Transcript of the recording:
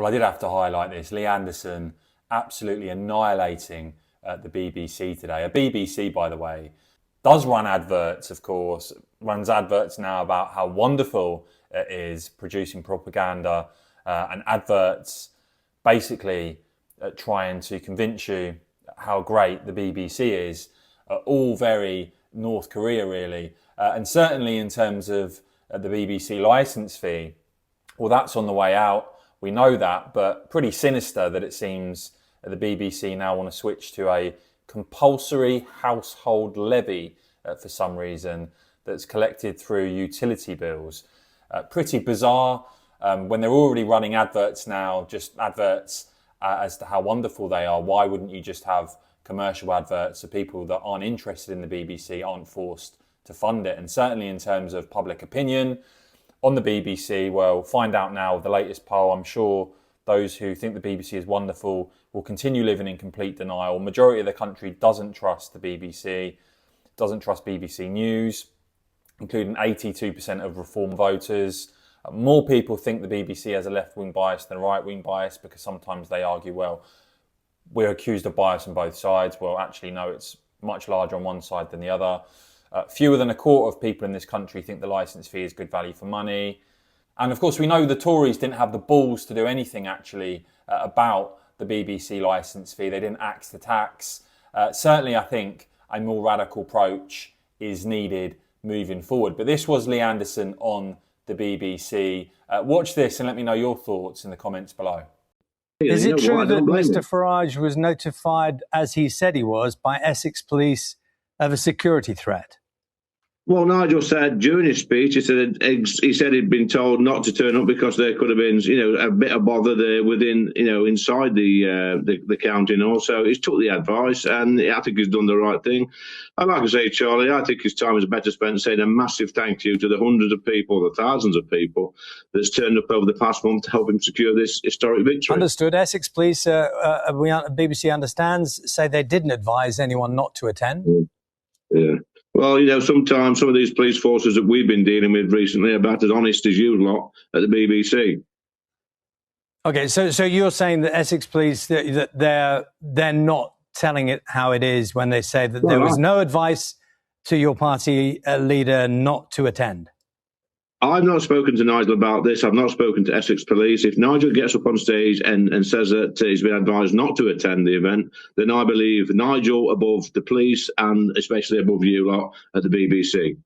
Well, I did have to highlight this. Lee Anderson absolutely annihilating the BBC today. A BBC, by the way, does run adverts, of course, runs adverts now about how wonderful it is producing propaganda and adverts basically trying to convince you how great the BBC is, all very North Korea, really. And certainly in terms of the BBC licence fee, well, that's on the way out. We know that, but pretty sinister that it seems the BBC now want to switch to a compulsory household levy for some reason that's collected through utility bills. Pretty bizarre when they're already running adverts now, just adverts as to how wonderful they are. Why wouldn't you just have commercial adverts so people that aren't interested in the BBC aren't forced to fund it? And certainly in terms of public opinion on the BBC, well, find out now with the latest poll. I'm sure those who think the BBC is wonderful will continue living in complete denial. Majority of the country doesn't trust the BBC, doesn't trust BBC News, including 82% of Reform voters. More people think the BBC has a left-wing bias than a right-wing bias because sometimes they argue, well, we're accused of bias on both sides. Well, actually, no, it's much larger on one side than the other. Fewer than a quarter of people in this country think the licence fee is good value for money. And of course, we know the Tories didn't have the balls to do anything actually about the BBC licence fee. They didn't axe the tax. Certainly, I think a more radical approach is needed moving forward. But this was Lee Anderson on the BBC. Watch this and let me know your thoughts in the comments below. Is it true that Mr. Farage was notified, as he said he was, by Essex Police of a security threat? Well, Nigel said during his speech, he said he'd been told not to turn up because there could have been, a bit of bother there within, inside the county and all. So he's took the advice, and I think he's done the right thing. And like I say, Charlie, I think his time is better spent saying a massive thank you to the hundreds of people, the thousands of people that's turned up over the past month to help him secure this historic victory. Understood. Essex Police, BBC understands, say they didn't advise anyone not to attend. Yeah. Well, sometimes some of these police forces that we've been dealing with recently are about as honest as you lot at the BBC. Okay, so you're saying that Essex Police, that they're not telling it how it is when they say that there was no advice to your party leader not to attend? I've not spoken to Nigel about this. I've not spoken to Essex Police. If Nigel gets up on stage and says that he's been advised not to attend the event, then I believe Nigel above the police and especially above you lot at the BBC.